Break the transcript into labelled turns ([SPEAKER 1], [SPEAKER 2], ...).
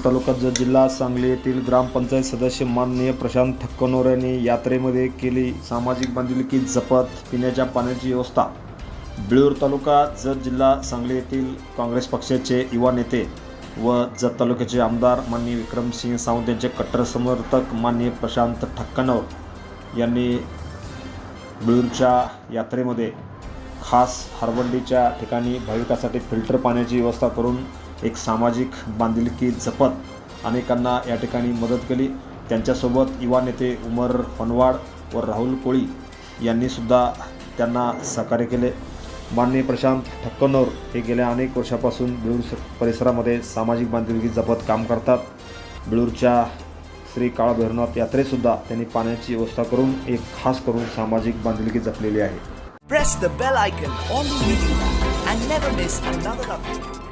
[SPEAKER 1] तालुका जत जिल्हा सांगली येथील ग्रामपंचायत सदस्य माननीय प्रशांत ठक्कनोर यांनी यात्रेमध्ये केली सामाजिक बांधिलकी जपत पिण्याच्या पाण्याची व्यवस्था। बिळूर तालुका जत जिल्हा सांगली येथील काँग्रेस पक्षाचे युवा नेते व जत तालुक्याचे आमदार माननीय विक्रमसिंह सावंत यांचे कट्टर समर्थक माननीय प्रशांत ठक्कनोर यांनी बिळूरच्या यात्रेमध्ये खास हरबंडीच्या ठिकाणी भाविकांसाठी फिल्टर पाण्याची व्यवस्था करून एक सामाजिक बांधिलकी जपत अनेकांना या ठिकाणी मदत केली। त्यांच्यासोबत युवा नेते उमर पनवाड व राहुल कोळी यांनी सुद्धा त्यांना सहकार्य केले। माननीय प्रशांत ठक्कनोर हे गेल्या अनेक वर्षापासून बिळूर परिसरामध्ये सामाजिक बांधिलकी जपत काम करतात। बिळूरच्या श्री काळभैरवनाथ यात्रेसुद्धा त्यांनी पाण्याची व्यवस्था करून एक खास करून सामाजिक बांधिलकी जपलेली आहे।
[SPEAKER 2] Press the bell icon on the video and never miss another update.